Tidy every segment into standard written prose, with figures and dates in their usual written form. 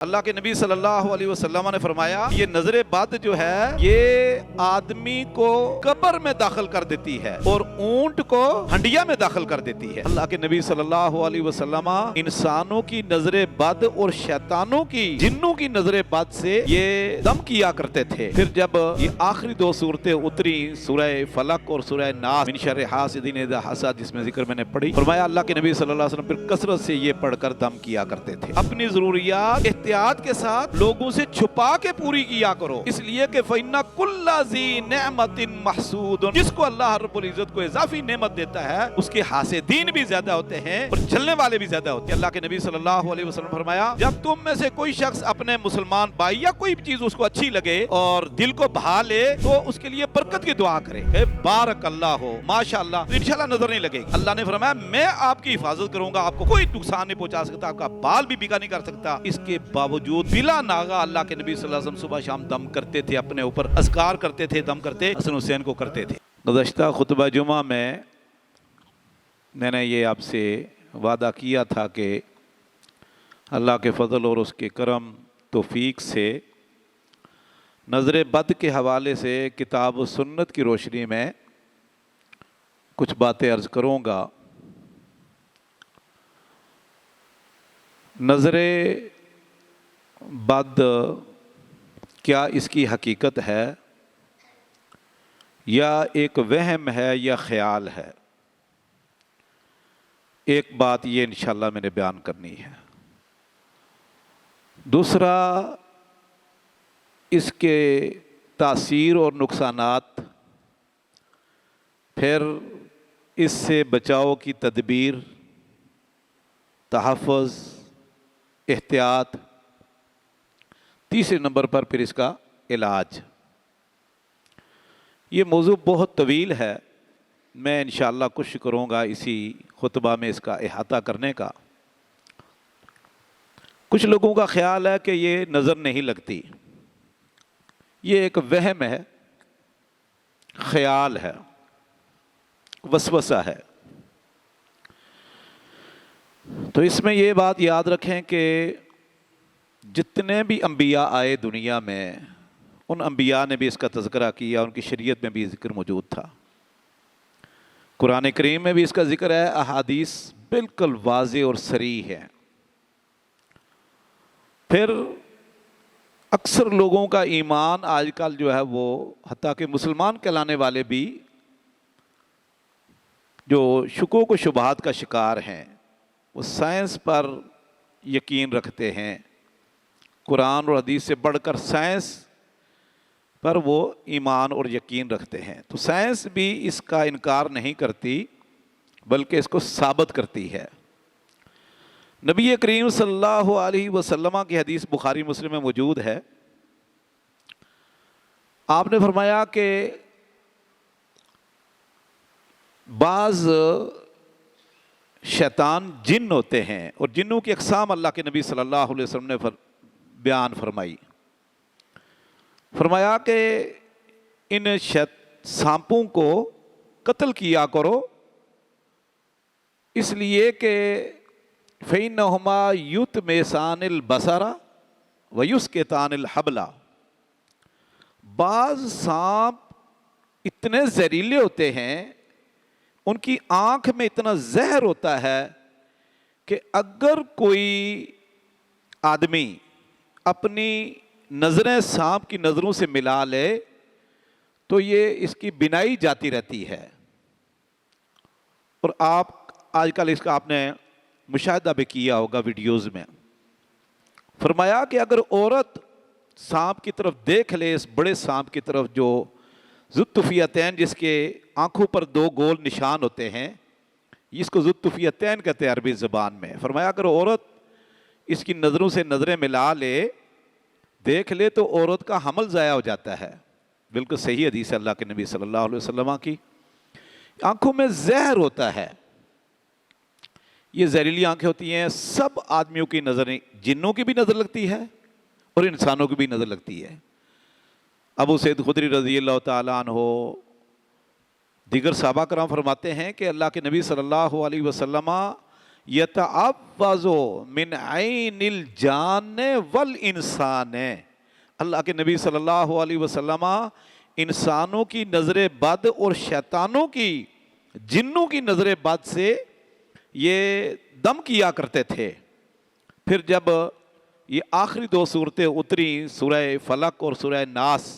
اللہ کے نبی صلی اللہ علیہ وسلم نے فرمایا یہ نظر بد جو ہے یہ آدمی کو قبر میں داخل کر دیتی ہے اور اونٹ کو ہنڈیا میں داخل کر دیتی ہے۔ اللہ کے نبی صلی اللہ علیہ وسلم انسانوں کی نظر بد اور شیطانوں کی جنوں کی نظر بد سے یہ دم کیا کرتے تھے۔ پھر جب یہ آخری دو صورتیں اتری، سورہ فلق اور سورہ ناس، من شر حاسد اذا حسد، جس میں ذکر میں نے پڑھی، فرمایا اللہ کے نبی صلی اللہ علیہ وسلم پھر کثرت سے یہ پڑھ کر دم کیا کرتے تھے۔ اپنی ضروریات احتیاط کے ساتھ لوگوں سے چھپا کے پوری کیا کرو، اس لیے کہ فَإِنَّ كُلَّ ذِي نِعْمَةٍ مَحْسُودٌ، جس کو اللہ رب العزت کو اضافی نعمت دیتا ہے اس کے حاسدین بھی زیادہ ہوتے ہیں اور جلنے والے بھی زیادہ ہوتے ہیں۔ اللہ کے نبی صلی اللہ علیہ وسلم فرمایا جب تم میں سے کوئی شخص اپنے مسلمان بھائی یا کوئی چیز اس کو اچھی لگے اور دل کو بھا لے تو اس کے لیے برکت کی دعا کرے کہ بارک اللہ ہو، ماشاءاللہ، تو انشاءاللہ نظر نہیں لگے گی۔ اللہ نے فرمایا میں آپ کی حفاظت کروں گا، آپ کو کوئی نقصان نہیں پہنچا سکتا، آپ کا بال بھی بگا نہیں کر سکتا۔ اس کے باوجود بلا ناغہ اللہ کے نبی صلی اللہ علیہ وسلم صبح شام دم کرتے تھے، اپنے اوپر اذکار کرتے تھے، دم کرتے حسن حسین کو کرتے تھے۔ گزشتہ خطبہ جمعہ میں نے یہ آپ سے وعدہ کیا تھا کہ اللہ کے فضل اور اس کے کرم توفیق سے نظر بد کے حوالے سے کتاب و سنت کی روشنی میں کچھ باتیں عرض کروں گا۔ نظر بد کیا اس کی حقیقت ہے یا ایک وہم ہے یا خیال ہے؟ ایک بات یہ انشاءاللہ میں نے بیان کرنی ہے۔ دوسرا، اس کے تاثیر اور نقصانات، پھر اس سے بچاؤ کی تدبیر، تحفظ، احتیاط، تیسرے نمبر پر پھر اس کا علاج۔ یہ موضوع بہت طویل ہے، میں انشاءاللہ کوشش کروں گا اسی خطبہ میں اس کا احاطہ کرنے کا۔ کچھ لوگوں کا خیال ہے کہ یہ نظر نہیں لگتی، یہ ایک وہم ہے، خیال ہے، وسوسہ ہے۔ تو اس میں یہ بات یاد رکھیں کہ جتنے بھی انبیاء آئے دنیا میں، ان انبیاء نے بھی اس کا تذکرہ کیا، ان کی شریعت میں بھی ذکر موجود تھا، قرآن کریم میں بھی اس کا ذکر ہے، احادیث بالکل واضح اور صریح ہے۔ پھر اکثر لوگوں کا ایمان آج کل جو ہے وہ حتیٰ کہ مسلمان کہلانے والے بھی جو شکوک و شبہات کا شکار ہیں، وہ سائنس پر یقین رکھتے ہیں، قرآن اور حدیث سے بڑھ کر سائنس پر وہ ایمان اور یقین رکھتے ہیں۔ تو سائنس بھی اس کا انکار نہیں کرتی بلکہ اس کو ثابت کرتی ہے۔ نبی کریم صلی اللہ علیہ وسلم کی حدیث بخاری مسلم میں موجود ہے، آپ نے فرمایا کہ بعض شیطان جن ہوتے ہیں اور جنوں کی اقسام اللہ کے نبی صلی اللہ علیہ وسلم نے بیان فرمائی۔ فرمایا کہ ان سانپوں کو قتل کیا کرو، اس لیے کہ فَإِنَّهُمَا يُطْمِسَانِ الْبَصَرَ وَيُسْقِطَانِ الْحَبْلَ، بعض سانپ اتنے زہریلے ہوتے ہیں، ان کی آنکھ میں اتنا زہر ہوتا ہے کہ اگر کوئی آدمی اپنی نظریں سانپ کی نظروں سے ملا لے تو یہ اس کی بینائی جاتی رہتی ہے۔ اور آپ آج کل اس کا آپ نے مشاہدہ بھی کیا ہوگا ویڈیوز میں۔ فرمایا کہ اگر عورت سانپ کی طرف دیکھ لے، اس بڑے سانپ کی طرف جو ذوالطفیلتین، جس کے آنکھوں پر دو گول نشان ہوتے ہیں، اس کو ذوالطفیلتین کہتے ہیں عربی زبان میں۔ فرمایا اگر عورت اس کی نظروں سے نظریں ملا لے، دیکھ لے، تو عورت کا حمل ضائع ہو جاتا ہے۔ بالکل صحیح حدیث ہے اللہ کے نبی صلی اللہ علیہ وسلم کی۔ آنکھوں میں زہر ہوتا ہے، یہ زہریلی آنکھیں ہوتی ہیں۔ سب آدمیوں کی نظریں، جنوں کی بھی نظر لگتی ہے اور انسانوں کی بھی نظر لگتی ہے۔ ابو سعید خدری رضی اللہ تعالیٰ عنہ، دیگر صحابہ کرام فرماتے ہیں کہ اللہ کے نبی صلی اللہ علیہ وسلم یتعوذ من عین الجان والانسان، اللہ کے نبی صلی اللہ علیہ وسلم انسانوں کی نظر بد اور شیطانوں کی، جنوں کی نظر بد سے یہ دم کیا کرتے تھے۔ پھر جب یہ آخری دو صورتیں اتری، سورہ فلق اور سورہ ناس،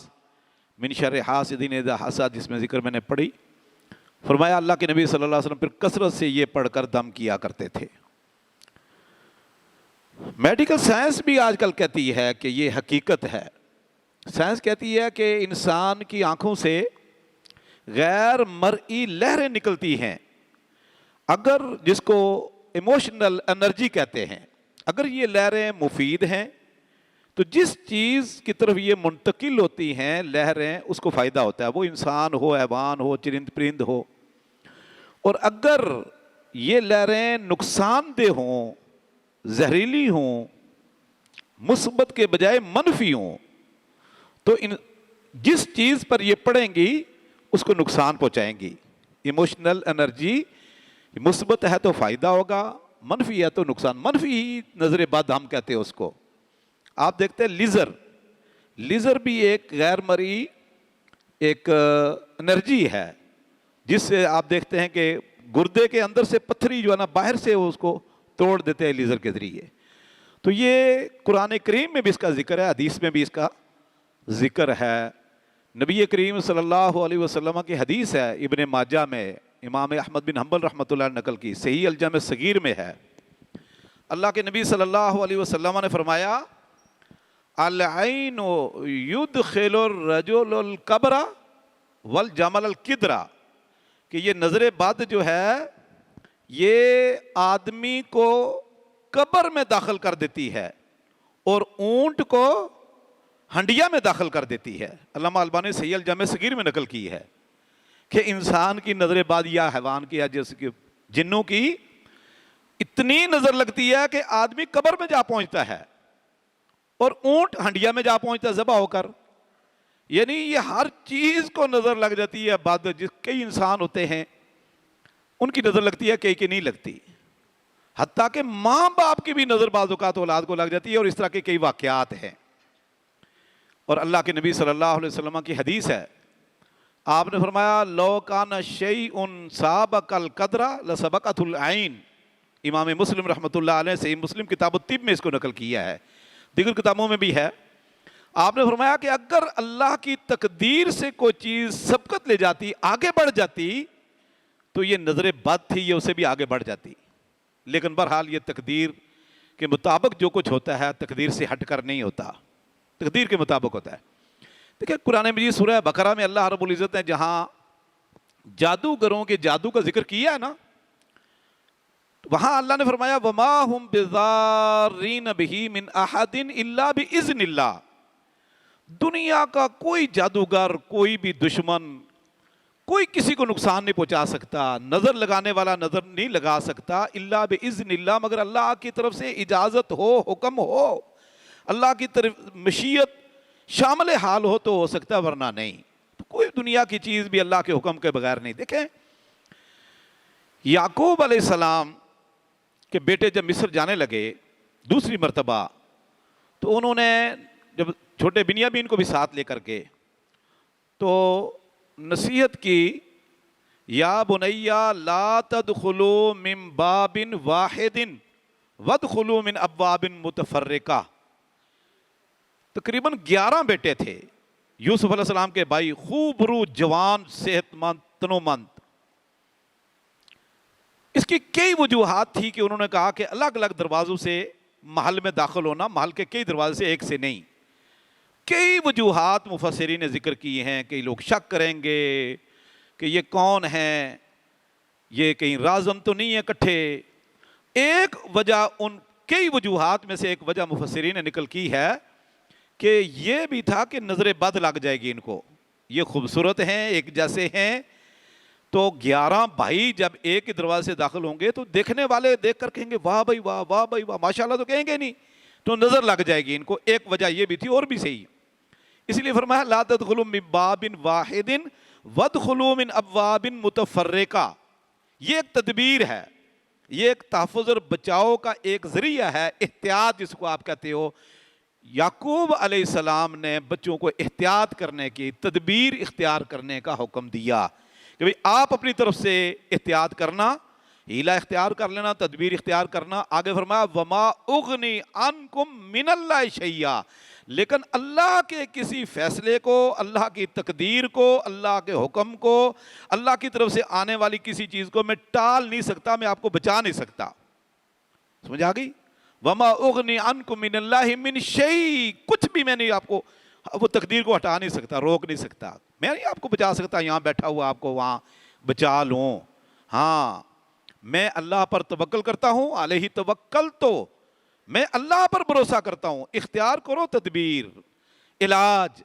من شر حاسد اذا حسد، جس میں ذکر میں نے پڑھی، فرمایا اللہ کے نبی صلی اللہ علیہ وسلم پھر کثرت سے یہ پڑھ کر دم کیا کرتے تھے۔ میڈیکل سائنس بھی آج کل کہتی ہے کہ یہ حقیقت ہے۔ سائنس کہتی ہے کہ انسان کی آنکھوں سے غیر مرئی لہریں نکلتی ہیں، اگر جس کو ایموشنل انرجی کہتے ہیں، اگر یہ لہریں مفید ہیں تو جس چیز کی طرف یہ منتقل ہوتی ہیں لہریں، اس کو فائدہ ہوتا ہے، وہ انسان ہو، حیوان ہو، چرند پرند ہو۔ اور اگر یہ لہریں نقصان دہ ہوں، زہریلی ہوں، مثبت کے بجائے منفی ہوں، تو جس چیز پر یہ پڑیں گی اس کو نقصان پہنچائیں گی۔ ایموشنل انرجی مثبت ہے تو فائدہ ہوگا، منفی ہے تو نقصان، منفی نظر بد ہم کہتے ہیں اس کو۔ آپ دیکھتے ہیں لیزر بھی ایک غیر مرئی ایک انرجی ہے، جس سے آپ دیکھتے ہیں کہ گردے کے اندر سے پتھری جو ہے نا باہر سے اس کو توڑ دیتے ہیں لیزر کے ذریعے۔ تو یہ قرآن کریم میں بھی اس کا ذکر ہے، حدیث میں بھی اس کا ذکر ہے۔ نبی کریم صلی اللہ علیہ وسلم کی حدیث ہے، ابن ماجہ میں، امام احمد بن حنبل رحمۃ اللہ علیہ نقل کی، صحیح الجامع صغیر میں ہے۔ اللہ کے نبی صلی اللہ علیہ وسلم نے فرمایا العین یدخل الرجل القبر والجمل القدر، کہ یہ نظر بد جو ہے یہ آدمی کو قبر میں داخل کر دیتی ہے اور اونٹ کو ہنڈیا میں داخل کر دیتی ہے۔ علامہ البانی صحیح الجامع صغیر میں نقل کی ہے کہ انسان کی نظر بد یا حیوان کی یا جیسے کہ جنوں کی اتنی نظر لگتی ہے کہ آدمی قبر میں جا پہنچتا ہے اور اونٹ ہنڈیا میں جا پہنچتا ہے ذبح ہو کر۔ یعنی یہ ہر چیز کو نظر لگ جاتی ہے بد، جس کئی انسان ہوتے ہیں ان کی نظر لگتی ہے، کئی کی نہیں لگتی، حتیٰ کہ ماں باپ کی بھی نظر بعض اوقات اولاد کو لگ جاتی ہے، اور اس طرح کے کئی واقعات ہیں۔ اور اللہ کے نبی صلی اللہ علیہ وسلم کی حدیث ہے، آپ نے فرمایا لو کان شیء سابق القدر لسبقت العین، امام مسلم رحمۃ اللہ علیہ سے مسلم کتاب الطب میں اس کو نقل کیا ہے، دیگر کتابوں میں بھی ہے۔ آپ نے فرمایا کہ اگر اللہ کی تقدیر سے کوئی چیز سبقت لے جاتی، آگے بڑھ جاتی، تو یہ نظر بد تھی، یہ اسے بھی آگے بڑھ جاتی، لیکن بہرحال یہ تقدیر کے مطابق جو کچھ ہوتا ہے تقدیر سے ہٹ کر نہیں ہوتا، تقدیر کے مطابق ہوتا ہے۔ دیکھیں قرآن مجید سورہ بقرہ میں اللہ رب العزت نے جہاں جادوگروں کے جادو کا ذکر کیا ہے نا، وہاں اللہ نے فرمایا وَمَا هُمْ بِضَارِّينَ بِهِ مِنْ أَحَدٍ إِلَّا بِإِذْنِ اللَّهِ، دنیا کا کوئی جادوگر، کوئی بھی دشمن، کوئی کسی کو نقصان نہیں پہنچا سکتا، نظر لگانے والا نظر نہیں لگا سکتا، الا باذن اللہ، مگر اللہ کی طرف سے اجازت ہو، حکم ہو، اللہ کی طرف مشیت شامل حال ہو تو ہو سکتا ہے، ورنہ نہیں۔ تو کوئی دنیا کی چیز بھی اللہ کے حکم کے بغیر نہیں۔ دیکھیں یعقوب علیہ السلام کے بیٹے جب مصر جانے لگے دوسری مرتبہ، تو انہوں نے جب چھوٹے بنیامین کو بھی ساتھ لے کر کے تو نصیحت کی، یا بنیا لا تدخلوا من باب واحد وادخلوا من ابواب متفرقہ۔ تقریباً 11 بیٹے تھے یوسف علیہ السلام کے بھائی، خوب رو، جوان، صحت مند، تنو مند۔ اس کی کئی وجوہات تھی کہ انہوں نے کہا کہ الگ الگ دروازوں سے محل میں داخل ہونا، محل کے کئی دروازے سے ایک سے نہیں۔ کئی وجوہات مفسرین نے ذکر کی ہیں، کئی لوگ شک کریں گے کہ یہ کون ہیں، یہ کہیں رازم تو نہیں ہے کٹھے۔ ایک وجہ، ان کئی وجوہات میں سے ایک وجہ مفسرین نے نکل کی ہے کہ یہ بھی تھا کہ نظر بد لگ جائے گی ان کو، یہ خوبصورت ہیں، ایک جیسے ہیں، تو 11 بھائی جب ایک ہی دروازے سے داخل ہوں گے تو دیکھنے والے دیکھ کر کہیں گے واہ بھائی واہ، واہ بھائی واہ، ماشاءاللہ تو کہیں گے نہیں، تو نظر لگ جائے گی ان کو۔ ایک وجہ یہ بھی تھی، اور بھی صحیح، اس لیے فرمایا لا تدخلوا من باب واحد وادخلوا من ابواب متفرقہ۔ یہ ایک تدبیر ہے، یہ ایک تحفظ اور بچاؤ کا ایک ذریعہ ہے، احتیاط جس کو آپ کہتے ہو۔ یعقوب علیہ السلام نے بچوں کو احتیاط کرنے کی، تدبیر اختیار کرنے کا حکم دیا کہ بھئی آپ اپنی طرف سے احتیاط کرنا، ہیلہ اختیار کر لینا، تدبیر اختیار کرنا۔ آگے فرمایا وما اغنی عنکم من اللہ شیئا، لیکن اللہ کے کسی فیصلے کو، اللہ کی تقدیر کو، اللہ کے حکم کو، اللہ کی طرف سے آنے والی کسی چیز کو میں ٹال نہیں سکتا، میں آپ کو بچا نہیں سکتا۔ سمجھ آ گئی؟ وما اغنی عنکم من اللہ من شیء، کچھ بھی میں نہیں آپ کو، وہ تقدیر کو ہٹا نہیں سکتا، روک نہیں سکتا، میں نہیں آپ کو بچا سکتا یہاں بیٹھا ہوا آپ کو وہاں بچا لوں۔ ہاں میں اللہ پر توکل کرتا ہوں، علیہ توکل، تو میں اللہ پر بھروسہ کرتا ہوں۔ اختیار کرو تدبیر، علاج،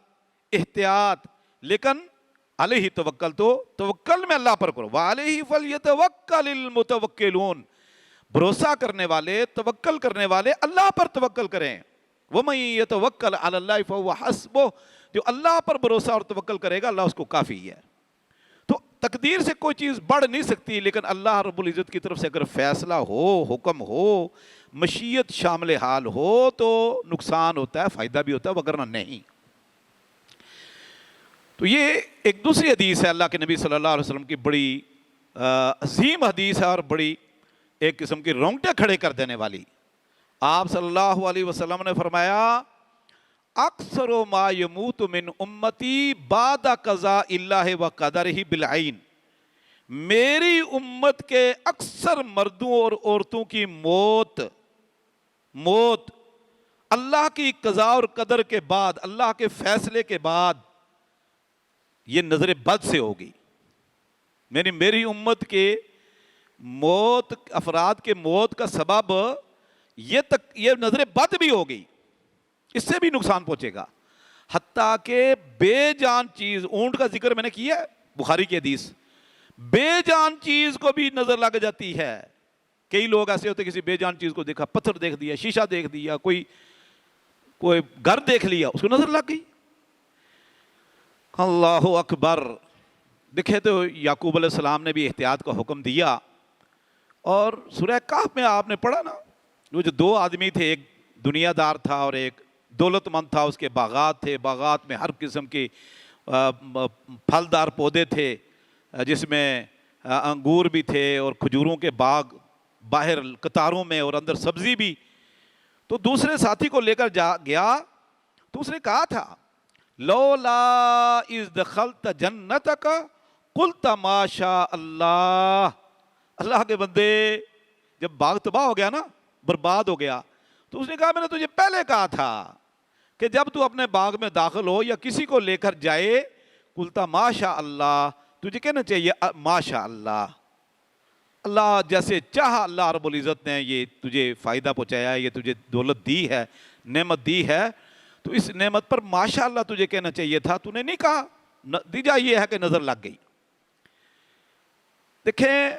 احتیاط، لیکن علیہ توکل، تو توکل میں اللہ پر کرو۔ وعلیہ فلیتوکل المتوکلون، بھروسہ کرنے والے، توکل کرنے والے اللہ پر توکل کریں۔ وَمَن يَتَوَكَّلْ عَلَى اللَّهِ فَهُوَ حَسْبُهُ، جو اللہ پر بھروسہ اور توکل کرے گا اللہ اس کو کافی ہے۔ تو تقدیر سے کوئی چیز بڑھ نہیں سکتی، لیکن اللہ رب العزت کی طرف سے اگر فیصلہ ہو، حکم ہو، مشیت شامل حال ہو تو نقصان ہوتا ہے، فائدہ بھی ہوتا ہے، وگرنہ نہیں۔ تو یہ ایک دوسری حدیث ہے اللہ کے نبی صلی اللہ علیہ وسلم کی، بڑی عظیم حدیث ہے اور بڑی ایک قسم کی رونگٹے کھڑے کر دینے والی۔ آپ صلی اللہ علیہ وسلم نے فرمایا اکثر ما یموت من امتی بعد قضاء اللہ و قدرہ بالعین، میری امت کے اکثر مردوں اور عورتوں کی موت اللہ کی قضاء اور قدر کے بعد، اللہ کے فیصلے کے بعد یہ نظر بد سے ہوگی۔ میری امت کے موت، افراد کے موت کا سبب یہ نظر بد بھی ہوگی، اس سے بھی نقصان پہنچے گا۔ حتیٰ کہ بے جان چیز، اونٹ کا ذکر میں نے کیا ہے بخاری کی حدیث، بے جان چیز کو بھی نظر لگ جاتی ہے۔ کئی لوگ ایسے ہوتے کسی بے جان چیز کو دیکھا، پتھر دیکھ دیا، شیشہ دیکھ دیا، کوئی گھر دیکھ لیا، اس کو نظر لگ گئی۔ اللہ اکبر۔ دیکھے تو یعقوب علیہ السلام نے بھی احتیاط کا حکم دیا، اور سورہ کہف میں آپ نے پڑھا نا، وہ جو دو آدمی تھے، ایک دنیا دار تھا اور ایک دولت مند تھا، اس کے باغات تھے، باغات میں ہر قسم کے پھلدار پودے تھے، جس میں انگور بھی تھے اور کھجوروں کے باغ باہر قطاروں میں، اور اندر سبزی بھی۔ تو دوسرے ساتھی کو لے کر گیا تو اس نے کہا تھا لولا اذ دخلت جنتک قلت ما شاء اللہ، اللہ کے بندے جب باغ تباہ ہو گیا نا، برباد ہو گیا، تو اس نے کہا میں نے تجھے پہلے کہا تھا کہ جب تو اپنے باغ میں داخل ہو یا کسی کو لے کر جائے، قلت ما شاء اللہ، تجھے کہنا چاہیے ما شاء اللہ، اللہ جیسے چاہا اللہ رب العزت نے یہ تجھے فائدہ پہنچایا ہے، یہ تجھے دولت دی ہے، نعمت دی ہے، تو اس نعمت پر ماشاءاللہ تجھے کہنا چاہیے تھا، تو نے نہیں کہا۔ نتیجہ یہ ہے کہ نظر لگ گئی۔ دیکھیں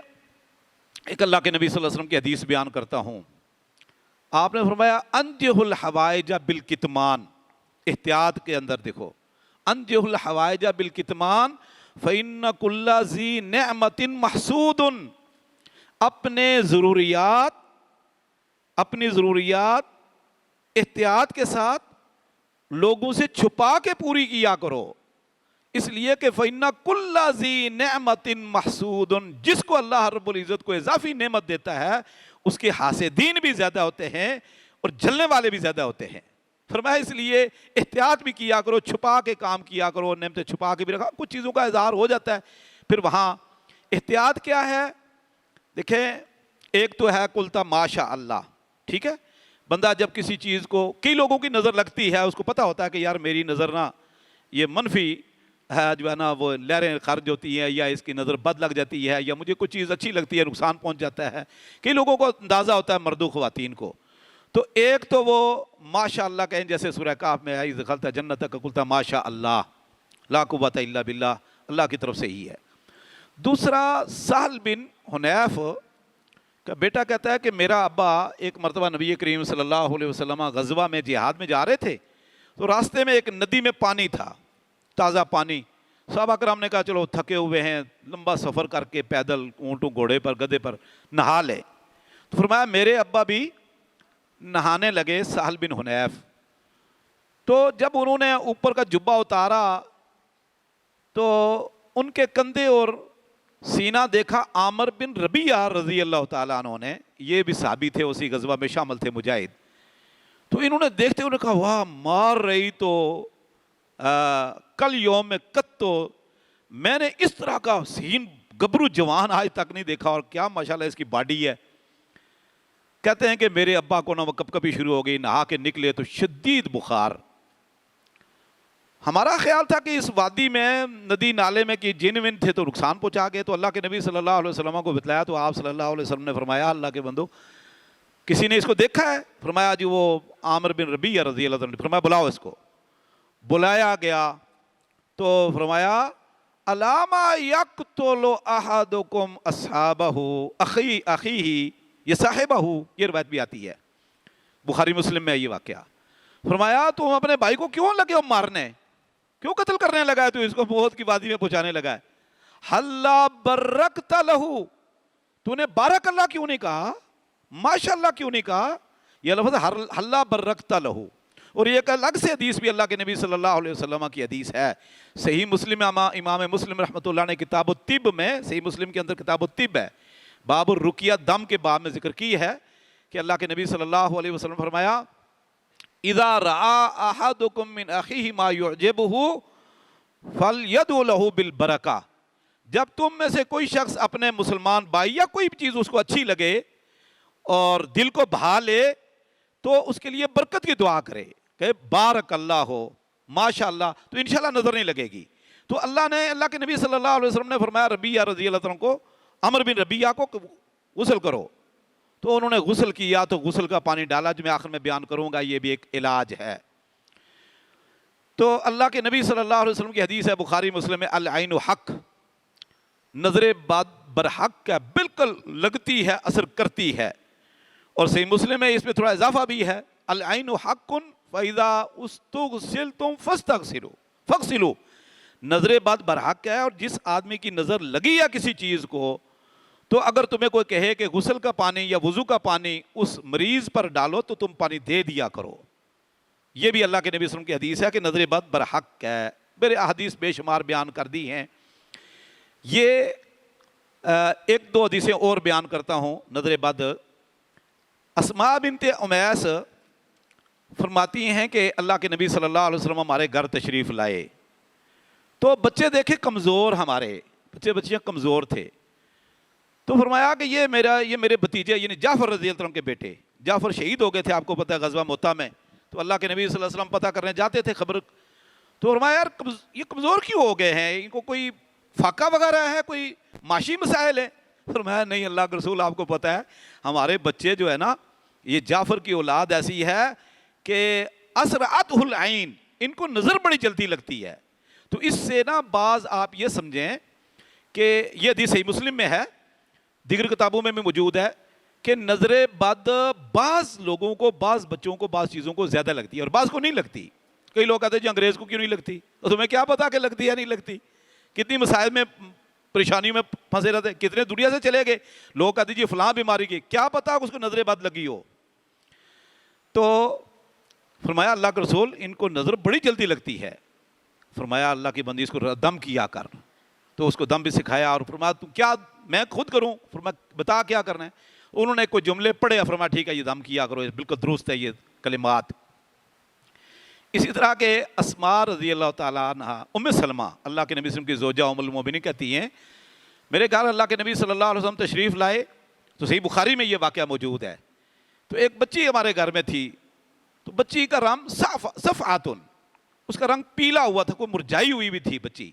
ایک اللہ کے نبی صلی اللہ علیہ وسلم کی حدیث بیان کرتا ہوں، آپ نے فرمایا انجح الحوائج بالکتمان، احتیاط کے اندر دیکھو، انجح الحوائج بالکتمان فإن كل ذی نعمت محسود، اپنی ضروریات احتیاط کے ساتھ لوگوں سے چھپا کے پوری کیا کرو، اس لیے کہ فَإِنَّ كُلَّ ذِي نِعْمَةٍ مَحْسُودٌ، جس کو اللہ رب العزت کو اضافی نعمت دیتا ہے اس کے حاسدین بھی زیادہ ہوتے ہیں اور جلنے والے بھی زیادہ ہوتے ہیں۔ فرمایا اس لیے احتیاط بھی کیا کرو، چھپا کے کام کیا کرو، نعمتیں چھپا کے بھی رکھا، کچھ چیزوں کا اظہار ہو جاتا ہے پھر وہاں احتیاط کیا ہے۔ دیکھیں ایک تو ہے قلتا ماشاء اللہ، ٹھیک ہے، بندہ جب کسی چیز کو، کئی لوگوں کی نظر لگتی ہے، اس کو پتہ ہوتا ہے کہ یار میری نظر نا یہ منفی ہے، جو ہے نا وہ لہریں خارج ہوتی ہیں، یا اس کی نظر بد لگ جاتی ہے، یا مجھے کوئی چیز اچھی لگتی ہے نقصان پہنچ جاتا ہے، کئی لوگوں کو اندازہ ہوتا ہے مردوں خواتین کو۔ تو ایک تو وہ ماشاء اللہ کہیں، جیسے سورہ کہف میں ہے دخلت جنتک قلت ماشاء اللہ لا قوت الا باللہ، اللہ کی طرف سے ہی ہے۔ دوسرا سہل بن حنیف کا بیٹا کہتا ہے کہ میرا ابا ایک مرتبہ نبی کریم صلی اللہ علیہ وسلم غزوہ میں جہاد میں جا رہے تھے، تو راستے میں ایک ندی میں پانی تھا، تازہ پانی۔ صحابہ کرام نے کہا چلو تھکے ہوئے ہیں، لمبا سفر کر کے پیدل اونٹوں گھوڑے پر گدھے پر نہا لے۔ تو فرمایا میرے ابا بھی نہانے لگے سہل بن حنیف، تو جب انہوں نے اوپر کا جبہ اتارا تو ان کے کندھے اور سینہ دیکھا عامر بن ربیعہ رضی اللہ تعالیٰ عنہ نے، یہ بھی صحابی تھے، اسی غزوہ میں شامل تھے، مجاہد. تو انہوں نے دیکھتے انہوں نے کہا واہ مار رہی تو کل یوم میں تو میں نے اس طرح کا حسین گبرو جوان آج تک نہیں دیکھا، اور کیا ماشاءاللہ اس کی باڈی ہے. کہتے ہیں کہ میرے ابا کو نہ وہ کپ کپی شروع ہو گئی، نہا کے نکلے تو شدید بخار. ہمارا خیال تھا کہ اس وادی میں ندی نالے میں کہ جن ون تھے تو نقصان پہنچا گئے، تو اللہ کے نبی صلی اللہ علیہ وسلم کو بتلایا تو آپ صلی اللہ علیہ وسلم نے فرمایا اللہ کے بندو کسی نے اس کو دیکھا ہے؟ فرمایا جی وہ عامر بن ربیعہ رضی اللہ عنہ. فرمایا بلاؤ اس کو. بلایا گیا تو فرمایا علامہ یقتل احدکم اصحابہ اخیہ یہ صاحبہ، یہ روایت بھی آتی ہے بخاری مسلم میں یہ واقعہ. فرمایا تم اپنے بھائی کو کیوں لگے ہو مارنے، کیوں قتل کرنے لگا ہے، تو اس کو موت کی وادی میں پہنچانے لگا ہے. حلا برکت لہو، تو نے بارک اللہ کیوں نہیں کہا، ماشاء اللہ کیوں نہیں کہا. یہ لفظ حلا برکت لہو. اور یہ ایک الگ سے حدیث بھی اللہ کے نبی صلی اللہ علیہ وسلم کی حدیث ہے، صحیح مسلم امام مسلم رحمۃ اللہ نے کتاب الطب میں، صحیح مسلم کے اندر کتاب الطب ہے، باب الرقیہ دم کے باب میں ذکر کی ہے کہ اللہ کے نبی صلی اللہ علیہ وسلم فرمایا اذا رعا احدکم من اخیہ ما یعجبہ فلیدعو لہ بالبرکہ. جب تم میں سے کوئی شخص اپنے مسلمان بھائی یا کوئی چیز اس کو اچھی لگے اور دل کو بھا لے تو اس کے لیے برکت کی دعا کرے کہ بارک اللہ ہو، ماشاء اللہ، تو انشاءاللہ نظر نہیں لگے گی. تو اللہ کے نبی صلی اللہ علیہ وسلم نے فرمایا ربیعہ رضی اللہ عنہ کو، عمر بن ربیعہ کو غسل کرو. تو انہوں نے غسل کیا تو غسل کا پانی ڈالا، جو میں آخر میں بیان کروں گا، یہ بھی ایک علاج ہے. تو اللہ کے نبی صلی اللہ علیہ وسلم کی حدیث ہے بخاری مسلم میں، العین حق، نظر بد برحق ہے، بالکل لگتی ہے، اثر کرتی ہے. اور صحیح مسلم میں اس پہ تھوڑا اضافہ بھی ہے، العین حق فَإِذَا اسْتُغْسِلْتُمْ فَاغْسِلُوا. نظر بد برحق ہے، اور جس آدمی کی نظر لگی ہے کسی چیز کو، تو اگر تمہیں کوئی کہے کہ غسل کا پانی یا وضو کا پانی اس مریض پر ڈالو تو تم پانی دے دیا کرو. یہ بھی اللہ کے نبی صلی اللہ علیہ وسلم کی حدیث ہے کہ نظر بد برحق ہے. میرے احادیث بے شمار بیان کر دی ہیں. یہ ایک دو حدیثیں اور بیان کرتا ہوں نظر بد. اسماء بنت امیس فرماتی ہیں کہ اللہ کے نبی صلی اللہ علیہ وسلم ہمارے گھر تشریف لائے تو بچے دیکھے کمزور، ہمارے بچیاں کمزور تھے. تو فرمایا کہ یہ میرے بھتیجے یعنی جعفر رضی اللہ عنہ کے بیٹے، جعفر شہید ہو گئے تھے آپ کو پتہ ہے غزوہ موتا میں. تو اللہ کے نبی صلی اللہ علیہ وسلم پتہ کرنے جاتے تھے خبر. تو فرمایا یار یہ کمزور کیوں ہو گئے ہیں، ان کو کوئی فاقہ وغیرہ ہے، کوئی معاشی مسائل ہیں. فرمایا نہیں اللہ کے رسول آپ کو پتہ ہے ہمارے بچے جو ہے نا، یہ جعفر کی اولاد ایسی ہے کہ اسرعتہ العین، ان کو نظر بڑی جلدی لگتی ہے. تو اس سے نا بعض آپ یہ سمجھیں کہ یہ حدیث صحیح مسلم میں ہے، دیگر کتابوں میں بھی موجود ہے کہ نظر بد بعض لوگوں کو، بعض بچوں کو، بعض چیزوں کو زیادہ لگتی ہے اور بعض کو نہیں لگتی. کئی لوگ کہتے ہیں جی انگریز کو کیوں نہیں لگتی، تو تمہیں کیا پتا کہ لگتی یا نہیں لگتی. کتنی مسائل میں پریشانی میں پھنسے رہتے، کتنے دنیا سے چلے گئے لوگ کہتے جی فلاں بیماری کی، کیا پتا اس کو نظر بد لگی ہو. تو فرمایا اللہ کے رسول ان کو نظر بڑی جلدی لگتی ہے. فرمایا اللہ کی بندی اس کو دم کیا کر. تو اس کو دم بھی سکھایا اور فرمایا تو کیا میں خود کروں؟ فرمایا بتا کیا کرنا ہے. انہوں نے کوئی جملے پڑھے، فرمایا ٹھیک ہے یہ دم کیا کرو، بالکل درست ہے یہ کلمات. اسی طرح کے اسماء رضی اللہ تعالیٰ عنہ، ام سلمہ اللہ کے نبی صلی اللہ علیہ وسلم کی زوجہ ام المؤمنین کہتی ہیں میرے گھر اللہ کے نبی صلی اللہ علیہ وسلم تشریف لائے تو صحیح بخاری میں یہ واقعہ موجود ہے. تو ایک بچی ہمارے گھر میں تھی، تو بچی کا رنگ صفعاتن، اس کا رنگ پیلا ہوا تھا، کوئی مرجائی ہوئی بھی تھی بچی.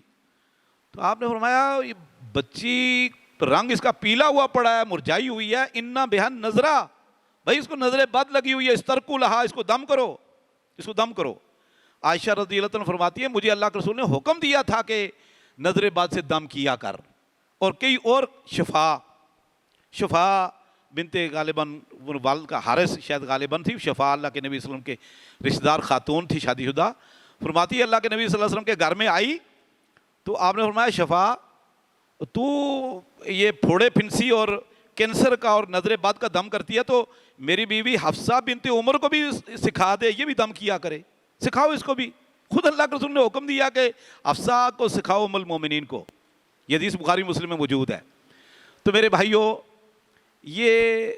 تو آپ نے فرمایا یہ بچی رنگ اس کا پیلا ہوا پڑا ہے، مرجائی ہوئی ہے، انا بہن نظرہ، بھائی اس کو نظر بد لگی ہوئی ہے، استرکو لہا، اس کو دم کرو، اس کو دم کرو. عائشہ رضی اللہ عنہ فرماتی ہے مجھے اللہ کے رسول نے حکم دیا تھا کہ نظر بد سے دم کیا کر. اور کئی اور شفا بنت غالباً والد کا حارث شاید غالباً تھی، شفا اللہ کے نبی صلی اللہ علیہ وسلم کے رشتہ دار خاتون تھی شادی شدہ. فرماتی ہے اللہ کے نبی صلی اللہ علیہ وسلم کے گھر میں آئی تو آپ نے فرمایا شفا تو یہ پھوڑے پھنسی اور کینسر کا اور نظر بد کا دم کرتی ہے تو میری بیوی حفصہ بنت عمر کو بھی سکھا دے یہ بھی دم کیا کرے، سکھاؤ اس کو بھی۔ خود اللہ کے رسول نے حکم دیا کہ حفصہ کو سکھاؤ ام المومنین کو، یہ حدیث بخاری مسلم میں موجود ہے۔ تو میرے بھائیوں یہ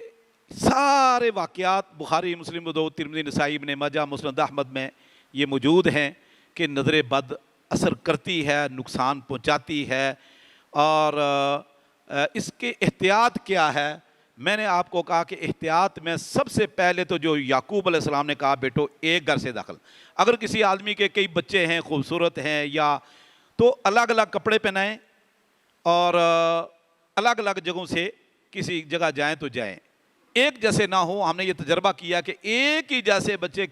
سارے واقعات بخاری مسلم ابو داؤد ترمذی نسائی ابن ماجہ مسند احمد میں یہ موجود ہیں کہ نظر بد اثر کرتی ہے، نقصان پہنچاتی ہے، اور اس کے احتیاط کیا ہے؟ میں نے آپ کو کہا کہ احتیاط میں سب سے پہلے تو جو یعقوب علیہ السلام نے کہا بیٹو ایک گھر سے داخل، اگر کسی آدمی کے کئی بچے ہیں خوبصورت ہیں یا تو الگ الگ کپڑے پہنائیں اور الگ الگ جگہوں سے کسی جگہ جائیں تو جائیں، ایک جیسے نہ ہو۔ ہم نے یہ تجربہ کیا کہ ایک ہی جیسے بچے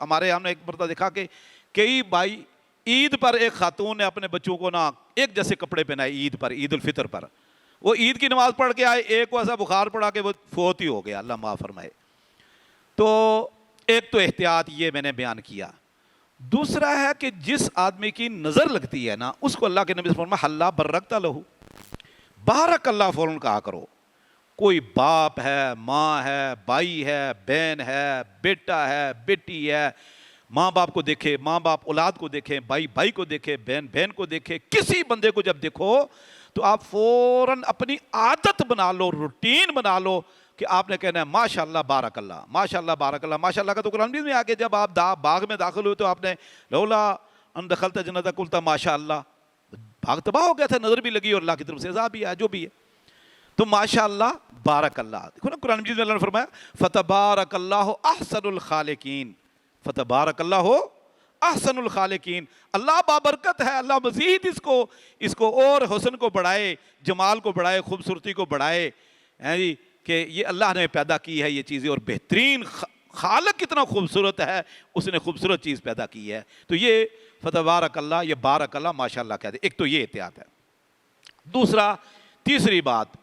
ہمارے ہم نے ایک مرتبہ دیکھا کہ کئی بھائی عید پر ایک خاتون نے اپنے بچوں کو نہ ایک جیسے کپڑے پہنائے عید پر، عید الفطر پر، وہ عید کی نماز پڑھ کے آئے، ایک کو ایسا بخار پڑا کہ وہ فوت ہی ہو گیا، اللہ معاف فرمائے۔ تو ایک تو احتیاط یہ میں نے بیان کیا۔ دوسرا ہے کہ جس آدمی کی نظر لگتی ہے نا اس کو اللہ کے نبی صلی اللہ علیہ وسلم حلّا برکتا لہو، بارک اللہ فوراً کہا کرو۔ کوئی باپ ہے، ماں ہے، بھائی ہے، بہن ہے، بیٹا ہے، بیٹی ہے، ماں باپ کو دیکھے، ماں باپ اولاد کو دیکھیں، بھائی بھائی کو دیکھے، بہن بہن کو دیکھے، کسی بندے کو جب دیکھو تو آپ فوراً اپنی عادت بنا لو، روٹین بنا لو کہ آپ نے کہنا ہے ماشاءاللہ بارک اللہ، ماشاءاللہ بارک اللہ۔ ماشاءاللہ کا تو قرآن میں آگے جب آپ باغ میں داخل ہوئے تو آپ نے لولا ان دخلت جنت قلت ماشاءاللہ، باغ تباہ ہو گیا تھا، نظر بھی لگی اور اللہ کی طرف سے عذاب بھی آیا، جو بھی ہے تو ماشاءاللہ بارک اللہ۔ دیکھو نا قرآن مجید میں اللہ نے فرمایا فتبارک اللہ احسن الخالقین، فتبارک اللہ احسن الخالقین، اللہ بابرکت ہے، اللہ مزید اس کو اور حسن کو بڑھائے، جمال کو بڑھائے، خوبصورتی کو بڑھائے، کہ یہ اللہ نے پیدا کی ہے یہ چیزیں، اور بہترین خالق کتنا خوبصورت ہے، اس نے خوبصورت چیز پیدا کی ہے۔ تو یہ فتبارک اللہ، یہ بارک اللہ ماشاءاللہ کہتے ہیں۔ ایک تو یہ احتیاط ہے۔ دوسرا، تیسری بات،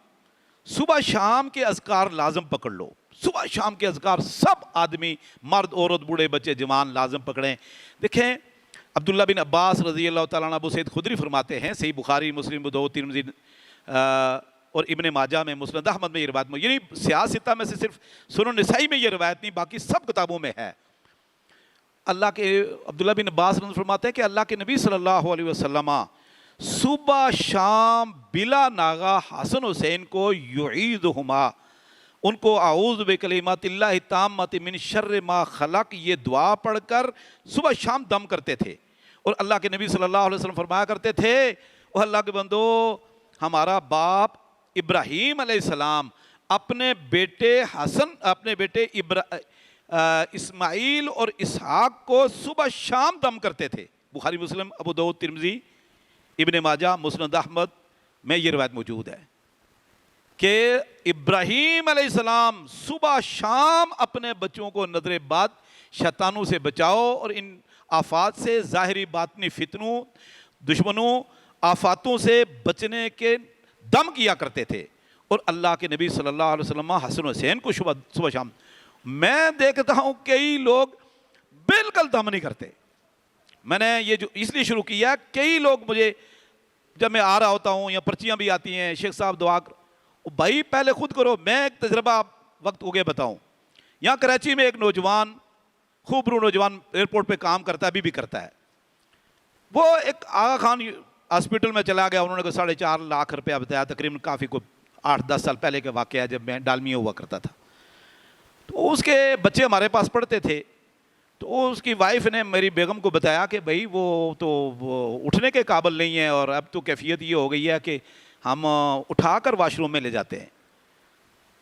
صبح شام کے اذکار لازم پکڑ لو۔ صبح شام کے اذکار سب آدمی، مرد عورت بوڑھے بچے جوان لازم پکڑیں۔ دیکھیں عبداللہ بن عباس رضی اللہ تعالیٰ عنہ ابو سعید خدری فرماتے ہیں، صحیح بخاری مسلم ابو داؤد ترمذی اور ابن ماجہ میں مسند احمد میں یہ روایت میں، یعنی سیاستہ میں سے صرف سنن نسائی میں یہ روایت نہیں، باقی سب کتابوں میں ہے۔ اللہ کے عبداللہ بن عباس رضی اللہ عنہ فرماتے ہیں کہ اللہ کے نبی صلی اللہ علیہ وسلم صبح شام بلا ناغہ حسن حسین کو یعیدہما، ان کو اعوذ بکلمات اللہ التامۃ من شر ما خلق یہ دعا پڑھ کر صبح شام دم کرتے تھے۔ اور اللہ کے نبی صلی اللہ علیہ وسلم فرمایا کرتے تھے او اللہ کے بندو، ہمارا باپ ابراہیم علیہ السلام اپنے بیٹے حسن، اپنے بیٹے اسماعیل اور اسحاق کو صبح شام دم کرتے تھے۔ بخاری مسلم ابو داؤد ترمذی ابن ماجہ مسند احمد میں یہ روایت موجود ہے کہ ابراہیم علیہ السلام صبح شام اپنے بچوں کو نظر بد، شیطانوں سے بچاؤ اور ان آفات سے، ظاہری باطنی فتنوں، دشمنوں، آفاتوں سے بچنے کے دم کیا کرتے تھے۔ اور اللہ کے نبی صلی اللہ علیہ وسلم حسن حسین کو صبح شام، میں دیکھتا ہوں کئی لوگ بالکل دم نہیں کرتے۔ میں نے یہ جو اس لیے شروع کیا، کئی لوگ مجھے جب میں آ رہا ہوتا ہوں یا پرچیاں بھی آتی ہیں، شیخ صاحب دعا بھائی پہلے خود کرو۔ میں ایک تجربہ وقت ہو گیا بتاؤں، یہاں کراچی میں ایک نوجوان، خوبرو نوجوان ایئرپورٹ پہ کام کرتا ہے، ابھی بھی کرتا ہے، وہ ایک آغا خان ہاسپٹل میں چلا گیا، انہوں نے 4.5 لاکھ روپیہ بتایا، تقریباً کافی کو 8-10 سال پہلے کا واقعہ ہے جب میں ڈالمیا ہوا کرتا تھا۔ تو اس کے بچے ہمارے پاس پڑھتے تھے، تو اس کی وائف نے میری بیگم کو بتایا کہ بھائی وہ اٹھنے کے قابل نہیں ہے، اور اب تو کیفیت یہ ہو گئی ہے کہ ہم اٹھا کر واش روم میں لے جاتے ہیں۔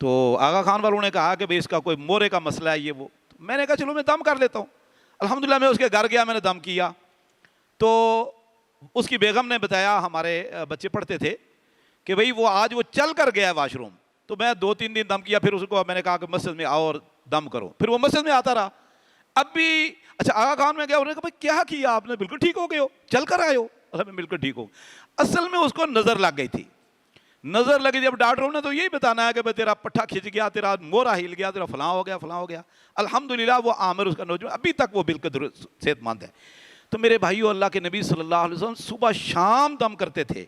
تو آغا خان والوں نے کہا کہ بھئی اس کا کوئی مورے کا مسئلہ ہے یہ وہ۔ میں نے کہا چلو میں دم کر لیتا ہوں۔ الحمدللہ میں اس کے گھر گیا، میں نے دم کیا، تو اس کی بیگم نے بتایا، ہمارے بچے پڑھتے تھے، کہ بھئی وہ آج وہ چل کر گیا ہے واش روم۔ تو میں 2-3 دن دم کیا، پھر اس کو میں نے کہا کہ مسجد میں آؤ اور دم کرو، پھر وہ مسجد میں آتا رہا۔ اب بھی اچھا آغا خان میں گیا، انہوں نے کہا بھئی کیا کیا آپ نے، بالکل ٹھیک ہو گئے ہو، چل کر آئے ہو؟ میں بالکل ٹھیک ہو۔ اصل میں اس کو نظر لگ گئی تھی، نظر لگی تھی۔ اب ڈاکٹروں نے تو یہی بتانا ہے کہ بھئی تیرا پٹھا کھچ گیا، تیرا مورا ہل گیا، تیرا فلاں ہو گیا، فلاں ہو گیا۔ الحمدللہ وہ عامر اس کا نوجوان ابھی تک وہ بالکل صحت مند ہے۔ تو میرے بھائیو، اللہ کے نبی صلی اللہ علیہ وسلم صبح شام دم کرتے تھے۔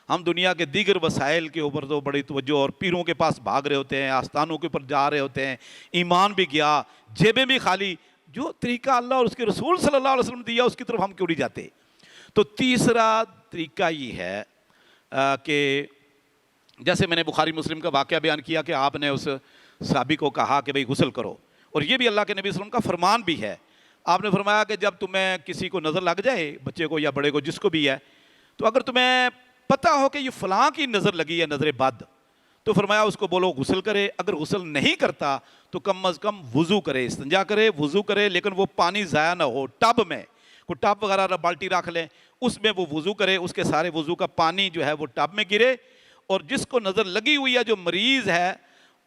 ہم دنیا کے دیگر وسائل کے اوپر تو بڑی توجہ، اور پیروں کے پاس بھاگ رہے ہوتے ہیں، آستانوں کے اوپر جا رہے ہوتے ہیں، ایمان بھی گیا، جیبیں بھی خالی۔ جو طریقہ اللہ اور اس کے رسول صلی اللہ علیہ وسلم دیا اس کی طرف ہم کیوں نہیں جاتے؟ تو تیسرا طریقہ یہ ہے کہ جیسے میں نے بخاری مسلم کا واقعہ بیان کیا کہ آپ نے اس صحابی کو کہا کہ بھئی غسل کرو، اور یہ بھی اللہ کے نبی صلی اللہ علیہ وسلم کا فرمان بھی ہے۔ آپ نے فرمایا کہ جب تمہیں کسی کو نظر لگ جائے، بچے کو یا بڑے کو، جس کو بھی ہے، تو اگر تمہیں پتہ ہو کہ یہ فلاں کی نظر لگی ہے، نظر بد، تو فرمایا اس کو بولو غسل کرے۔ اگر غسل نہیں کرتا تو کم از کم وضو کرے، استنجا کرے، وضو کرے، لیکن وہ پانی ضائع نہ ہو، ٹب میں کوئی ٹب وغیرہ بالٹی رکھ لیں، اس میں وہ وضو کرے، اس کے سارے وضو کا پانی جو ہے وہ ٹب میں گرے، اور جس کو نظر لگی ہوئی ہے جو مریض ہے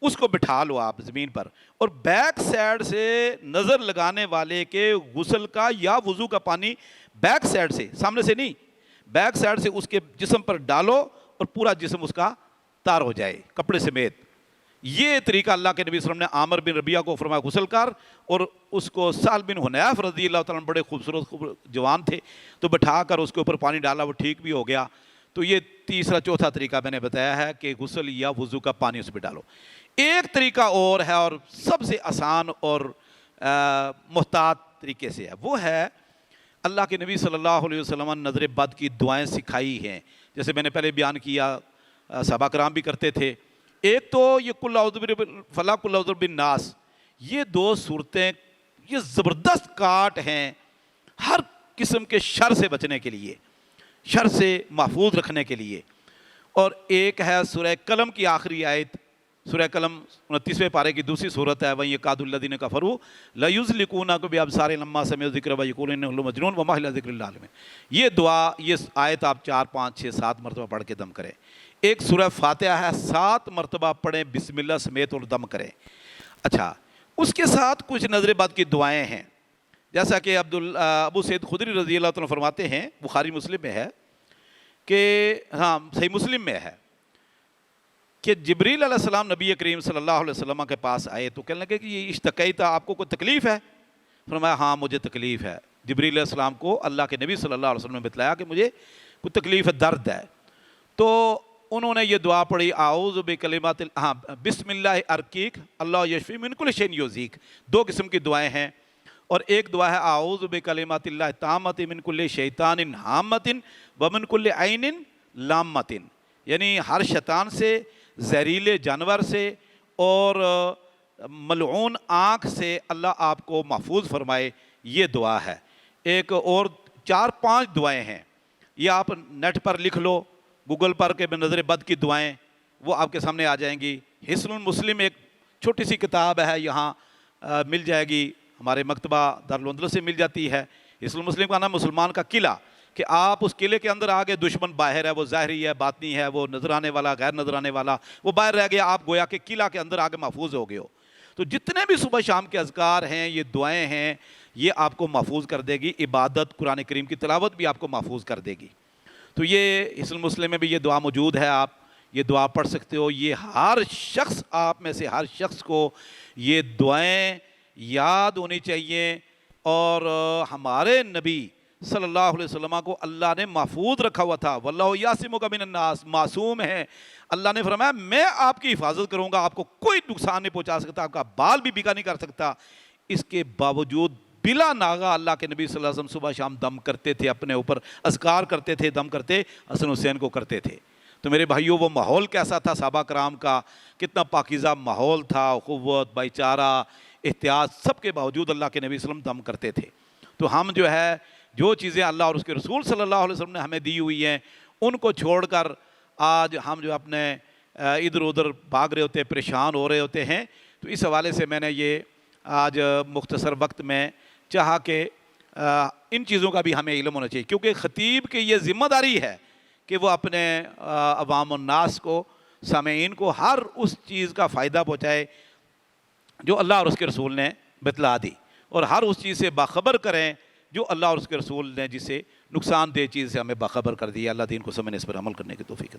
اس کو بٹھا لو آپ زمین پر، اور بیک سائڈ سے نظر لگانے والے کے غسل کا یا وضو کا پانی بیک سائڈ سے، سامنے سے نہیں، بیک سائڈ سے اس کے جسم پر ڈالو اور پورا جسم اس کا تار ہو جائے کپڑے سمیت۔ یہ طریقہ اللہ کے نبی صلی اللہ علیہ وسلم نے عامر بن ربیعہ کو فرمایا غسل کر، اور اس کو سہل بن حنیف رضی اللہ تعالیٰ عنہ بڑے خوبصورت جوان تھے، تو بٹھا کر اس کے اوپر پانی ڈالا، وہ ٹھیک بھی ہو گیا۔ تو یہ تیسرا چوتھا طریقہ میں نے بتایا ہے کہ غسل یا وضو کا پانی اس پہ ڈالو۔ ایک طریقہ اور ہے، اور سب سے آسان اور محتاط طریقے سے ہے، وہ ہے اللہ کے نبی صلی اللہ علیہ وسلم نے نظر بد کی دعائیں سکھائی ہیں، جیسے میں نے پہلے بیان کیا، صحابہ کرام بھی کرتے تھے۔ ایک تو یہ قل اعوذ برب الفلق، قل اعوذ بالناس، یہ دو صورتیں یہ زبردست کاٹ ہیں ہر قسم کے شر سے بچنے کے لیے، شر سے محفوظ رکھنے کے لیے۔ اور ایک ہے سورہ قلم کی آخری آیت، سورہ قلم 29ویں پارے کی دوسری صورت ہے، وَإِن يَكَادُ الَّذِينَ كَفَرُوا لَيُزْلِقُونَكُم بِأَبْصَارِهِمْ لَمَّا سَمِعُوا الذِّكْرَ وَيَقُولُونَ إِنَّهُ لَمَجْنُونٌ وَمَا هُوَ إِلَّا ذِكْرٌ لِّلْعَالَمِينَ۔ یہ دعا، یہ آیت آپ 4 5 6 7 مرتبہ پڑھ کے دم کریں۔ ایک سورہ فاتحہ ہے، 7 مرتبہ پڑھیں بسم اللہ سمیت اور دم کریں۔ اچھا، اس کے ساتھ کچھ نظر بد کی دعائیں ہیں، جیسا کہ ابو سعید خدری رضی اللہ عنہ فرماتے ہیں، بخاری مسلم میں ہے کہ ہاں صحیح مسلم میں ہے کہ جبریل علیہ السلام نبی کریم صلی اللہ علیہ وسلم کے پاس آئے تو کہنے لگے کہ یہ اشتکیت، آپ کو کوئی تکلیف ہے؟ فرمایا ہاں مجھے تکلیف ہے۔ جبریل علیہ السلام کو اللہ کے نبی صلی اللہ علیہ وسلم نے بتلایا کہ مجھے کوئی تکلیف ہے، درد ہے۔ تو انہوں نے یہ دعا پڑھی، اعوذ بکلمات بسم اللہ ارقیک اللہ یشفی من کل شیء یؤذیک۔ 2 قسم کی دعائیں ہیں، اور ایک دعا ہے اعوذ بکلمات اللہ التامۃ من کل شیطان ہامۃ ومن کل عین لامۃ، یعنی ہر شیطان سے، زہریلے جانور سے اور ملعون آنکھ سے اللہ آپ کو محفوظ فرمائے، یہ دعا ہے۔ ایک اور 4 5 دعائیں ہیں، یہ آپ نیٹ پر لکھ لو، گوگل پر کے نظر بد کی دعائیں، وہ آپ کے سامنے آ جائیں گی۔ حصن المسلم ایک چھوٹی سی کتاب ہے، یہاں مل جائے گی، ہمارے مکتبہ دارالندلس سے مل جاتی ہے۔ حصن المسلم کا نام مسلمان کا قلعہ، کہ آپ اس قلعے کے اندر آگے دشمن باہر ہے، وہ ظاہری ہے، باطنی ہے، وہ نظر آنے والا، غیر نظر آنے والا، وہ باہر رہ گیا، آپ گویا کہ قلعہ کے اندر آگے محفوظ ہو گئے ہو۔ تو جتنے بھی صبح شام کے اذکار ہیں، یہ دعائیں ہیں، یہ آپ کو محفوظ کر دے گی۔ عبادت، قرآن کریم کی تلاوت بھی آپ کو محفوظ کر دے گی۔ تو یہ حصن المسلم میں بھی یہ دعا موجود ہے، آپ یہ دعا پڑھ سکتے ہو۔ یہ ہر شخص، آپ میں سے ہر شخص کو یہ دعائیں یاد ہونی چاہیے، اور ہمارے نبی صلی اللہ علیہ وسلم کو اللہ نے محفوظ رکھا ہوا تھا، واللہ یعصمک من الناس، معصوم ہے۔ اللہ نے فرمایا میں آپ کی حفاظت کروں گا، آپ کو کوئی نقصان نہیں پہنچا سکتا، آپ کا بال بھی بیکا نہیں کر سکتا۔ اس کے باوجود بلا ناغہ اللہ کے نبی صلی اللہ علیہ وسلم صبح شام دم کرتے تھے، اپنے اوپر اذکار کرتے تھے، دم کرتے حسن حسین کو کرتے تھے۔ تو میرے بھائیوں، وہ ماحول کیسا تھا صحابہ کرام کا، کتنا پاکیزہ ماحول تھا، قوت، بھائی چارہ، احتیاط، سب کے باوجود اللہ کے نبی صلی اللہ علیہ وسلم دم کرتے تھے۔ تو ہم جو ہے، جو چیزیں اللہ اور اس کے رسول صلی اللہ علیہ وسلم نے ہمیں دی ہوئی ہیں، ان کو چھوڑ کر آج ہم جو اپنے ادھر ادھر بھاگ رہے ہوتے ہیں، پریشان ہو رہے ہوتے ہیں۔ تو اس حوالے سے میں نے یہ آج مختصر وقت میں چاہا کہ ان چیزوں کا بھی ہمیں علم ہونا چاہیے، کیونکہ خطیب کی یہ ذمہ داری ہے کہ وہ اپنے عوام الناس کو، سامعین کو ہر اس چیز کا فائدہ پہنچائے جو اللہ اور اس کے رسول نے بتلا دی، اور ہر اس چیز سے باخبر کریں جو اللہ اور اس کے رسول نے جسے نقصان دہ چیز سے ہمیں باخبر کر دیا۔ اللہ دین کو سمجھنے، اس پر عمل کرنے کی توفیق عطا